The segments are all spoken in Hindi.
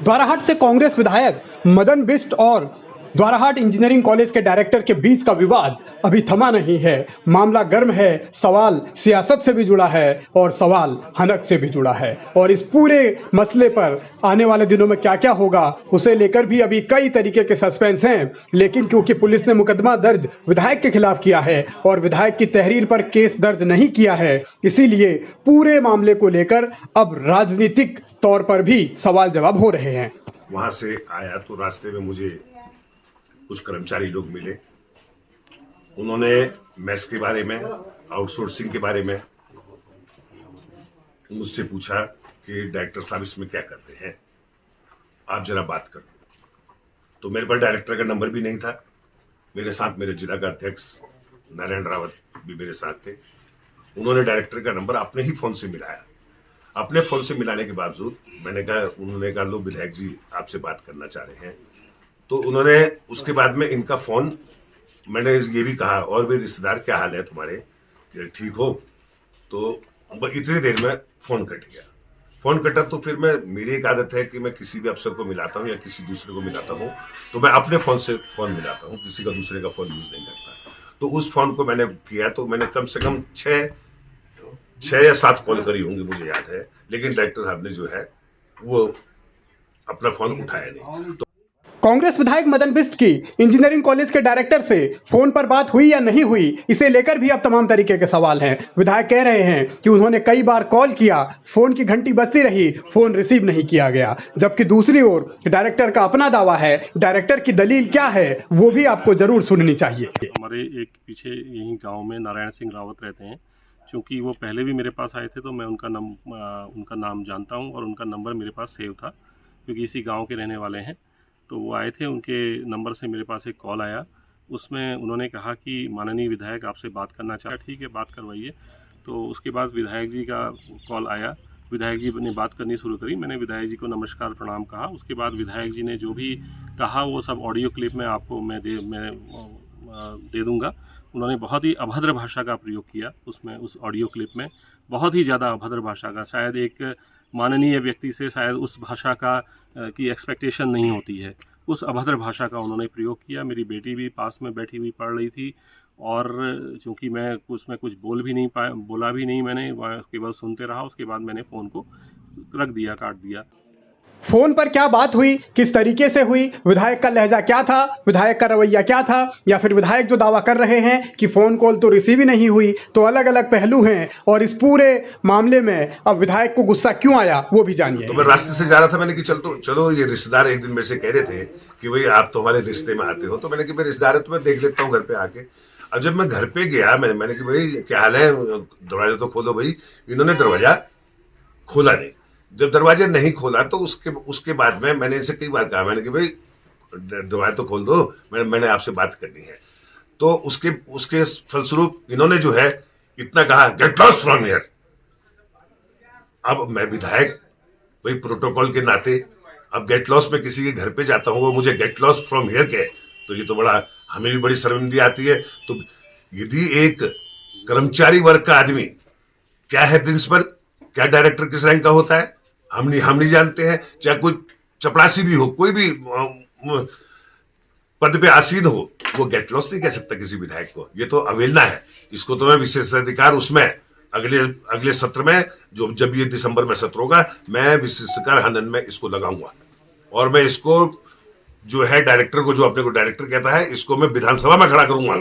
द्वाराहाट से कांग्रेस विधायक मदन बिष्ट और द्वाराहाट इंजीनियरिंग कॉलेज के डायरेक्टर के बीच का विवाद अभी थमा नहीं है। मामला गर्म है, सवाल सियासत से भी जुड़ा है और सवाल हनक से भी जुड़ा है। और इस पूरे मसले पर आने वाले दिनों में क्या क्या होगा उसे लेकर भी अभी कई तरीके के सस्पेंस हैं। लेकिन क्योंकि पुलिस ने मुकदमा दर्ज विधायक के खिलाफ किया है और विधायक की तहरीर पर केस दर्ज नहीं किया है, इसीलिए पूरे मामले को लेकर अब राजनीतिक तौर पर भी सवाल जवाब हो रहे हैं। वहां से आया तो रास्ते में मुझे कुछ कर्मचारी लोग मिले। उन्होंने मेस के बारे में, आउटसोर्सिंग के बारे में मुझसे पूछा कि डायरेक्टर साहब इसमें क्या करते हैं, आप जरा बात कर लो। तो मेरे पास डायरेक्टर का नंबर भी नहीं था। मेरे साथ मेरे जिला का अध्यक्ष नारायण रावत भी मेरे साथ थे। उन्होंने डायरेक्टर का नंबर अपने ही फोन से मिलाया। अपने फोन से मिलाने के बावजूद उन्होंने कहा लो विधायक जी आपसे बात करना चाह रहे हैं। तो उन्होंने उसके बाद में इनका फोन, मैंने ये भी कहा और भी रिश्तेदार क्या हाल है तुम्हारे, ठीक हो? तो इतनी देर में फोन कट गया। फोन कटा तो फिर मेरी एक आदत है कि मैं किसी भी अफसर को मिलाता हूँ या किसी दूसरे को मिलाता हूँ तो मैं अपने फोन से फोन मिलाता हूँ, किसी का दूसरे का फोन यूज नहीं करता। तो उस फोन को मैंने किया तो मैंने कम से कम 6 या 7 कॉल करी होंगी, मुझे याद है। लेकिन डायरेक्टर साहब ने जो है वो अपना फोन उठाया नहीं। तो कांग्रेस विधायक मदन बिष्ट की इंजीनियरिंग कॉलेज के डायरेक्टर से फोन पर बात हुई या नहीं हुई, इसे लेकर भी अब तमाम तरीके के सवाल हैं। विधायक कह रहे हैं कि उन्होंने कई बार कॉल किया, फोन की घंटी बजती रही, फोन रिसीव नहीं किया गया। जबकि दूसरी ओर डायरेक्टर का अपना दावा है। डायरेक्टर की दलील क्या है वो भी आपको जरूर सुननी चाहिए। हमारे एक पीछे यही गाँव में नारायण सिंह रावत रहते हैं। चूँकि वो पहले भी मेरे पास आए थे तो मैं उनका नाम जानता हूँ और उनका नंबर मेरे पास सेव था, क्योंकि इसी गांव के रहने वाले हैं। तो वो आए थे, उनके नंबर से मेरे पास एक कॉल आया। उसमें उन्होंने कहा कि माननीय विधायक आपसे बात करना चाहा। ठीक है, बात करवाइए। तो उसके बाद विधायक जी का कॉल आया। विधायक जी ने बात करनी शुरू करी। मैंने विधायक जी को नमस्कार प्रणाम कहा। उसके बाद विधायक जी ने जो भी कहा वो सब ऑडियो क्लिप में आपको मैं दे दूँगा। उन्होंने बहुत ही अभद्र भाषा का प्रयोग किया उसमें, उस ऑडियो क्लिप में बहुत ही ज़्यादा अभद्र भाषा का। शायद एक माननीय व्यक्ति से शायद उस भाषा का की एक्सपेक्टेशन नहीं होती है। उस अभद्र भाषा का उन्होंने प्रयोग किया। मेरी बेटी भी पास में बैठी हुई पढ़ रही थी और चूँकि मैं उसमें कुछ बोला भी नहीं मैंने, केवल सुनते रहा। उसके बाद मैंने फ़ोन को रख दिया, काट दिया। फोन पर क्या बात हुई, किस तरीके से हुई, विधायक का लहजा क्या था, विधायक का रवैया क्या था, या फिर विधायक जो दावा कर रहे हैं कि फोन कॉल तो रिसीव ही नहीं हुई, तो अलग अलग पहलू हैं। और इस पूरे मामले में अब विधायक को गुस्सा क्यों आया वो भी जानिए। तो मैं रास्ते से जा रहा था, मैंने कि चलो ये रिश्तेदार एक दिन मेरे से कह रहे थे कि भाई आप तो हमारे रिश्ते में आते हो। तो मैंने कि मेरे रिश्तेदार है तो मैं देख लेता हूँ घर पे आके। अब जब मैं घर पे गया मैंने कि भाई क्या हाल है, दरवाजा तो खोलो भाई। इन्होंने दरवाजा खोला नहीं। जब दरवाजा नहीं खोला तो उसके बाद में मैंने इनसे कई बार कहा, मैंने कि भाई दरवाजा तो खोल दो, मैंने आपसे बात करनी है। तो उसके फलस्वरूप इन्होंने जो है इतना कहा, गेट लॉस्ट फ्रॉम हियर। अब मैं विधायक भाई प्रोटोकॉल के नाते अब गेट लॉस्ट में किसी के घर पे जाता हूँ, वो मुझे गेट लॉस्ट फ्रॉम हियर कहे तो ये तो हमें भी बड़ी शर्मिंदगी आती है। तो यदि एक कर्मचारी वर्ग का आदमी, क्या है प्रिंसिपल, क्या डायरेक्टर किस रैंक का होता है, हम नहीं जानते हैं। चाहे कोई चपरासी भी हो, कोई भी पद पे आसीन हो, वो गेट लॉस नहीं कह सकता किसी विधायक को। ये तो अवहेलना है। इसको तो मैं विशेषाधिकार उसमें अगले सत्र में, जब ये दिसंबर में सत्र होगा, मैं विशेषाधिकार हनन में इसको लगाऊंगा। और मैं इसको जो है डायरेक्टर को, जो अपने को डायरेक्टर कहता है, इसको मैं विधानसभा में खड़ा करूंगा।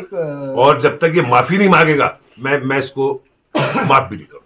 और जब तक ये माफी नहीं मांगेगा मैं इसको माफ भी नहीं करूंगा।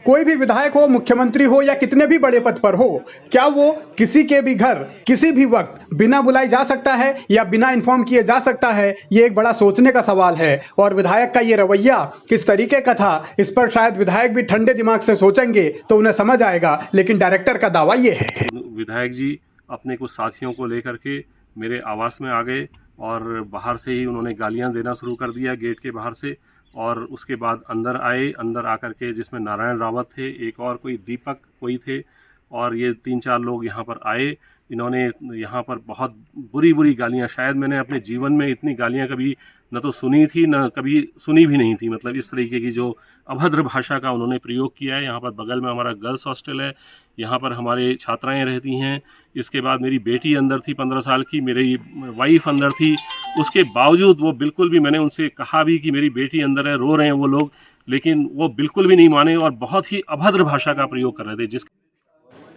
कोई भी विधायक हो, मुख्यमंत्री हो या कितने भी बड़े पद पर हो, क्या वो किसी के भी घर किसी भी वक्त बिना बुलाए जा सकता है या बिना इन्फॉर्म किए जा सकता है? ये एक बड़ा सोचने का सवाल है। और विधायक का ये रवैया किस तरीके का था, इस पर शायद विधायक भी ठंडे दिमाग से सोचेंगे तो उन्हें समझ आएगा। लेकिन डायरेक्टर का दावा ये है। विधायक जी अपने कुछ साथियों को लेकर के मेरे आवास में आ गए और बाहर से ही उन्होंने गालियाँ देना शुरू कर दिया, गेट के बाहर से। और उसके बाद अंदर आए, अंदर आकर के जिसमें नारायण रावत थे, एक और कोई दीपक कोई थे, और ये 3-4 लोग यहाँ पर आए। इन्होंने यहाँ पर बहुत बुरी गालियाँ, शायद मैंने अपने जीवन में इतनी गालियाँ कभी न तो सुनी थी, न कभी सुनी भी नहीं थी। मतलब इस तरीके की जो अभद्र भाषा का उन्होंने प्रयोग किया है। यहाँ पर बगल में हमारा गर्ल्स हॉस्टल है, यहाँ पर हमारे छात्राएं रहती हैं। इसके बाद मेरी बेटी अंदर थी 15 साल की, मेरी वाइफ अंदर थी। उसके बावजूद वो बिल्कुल भी, मैंने उनसे कहा भी कि मेरी बेटी अंदर है, रो रहे हैं वो लोग, लेकिन वो बिल्कुल भी नहीं माने और बहुत ही अभद्र भाषा का प्रयोग कर रहे थे।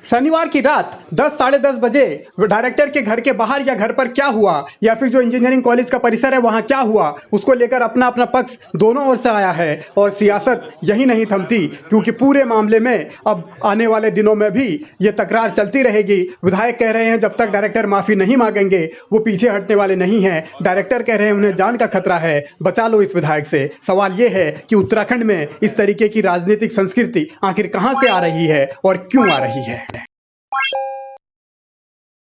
शनिवार की रात 10 साढ़े 10 बजे डायरेक्टर के घर के बाहर या घर पर क्या हुआ, या फिर जो इंजीनियरिंग कॉलेज का परिसर है वहां क्या हुआ, उसको लेकर अपना अपना पक्ष दोनों ओर से आया है। और सियासत यही नहीं थमती, क्योंकि पूरे मामले में अब आने वाले दिनों में भी ये तकरार चलती रहेगी। विधायक कह रहे हैं जब तक डायरेक्टर माफी नहीं मांगेंगे वो पीछे हटने वाले नहीं हैं। डायरेक्टर कह रहे हैं उन्हें जान का खतरा है, बचा लो इस विधायक से। सवाल ये है कि उत्तराखंड में इस तरीके की राजनीतिक संस्कृति आखिर कहां से आ रही है और क्यों आ रही है।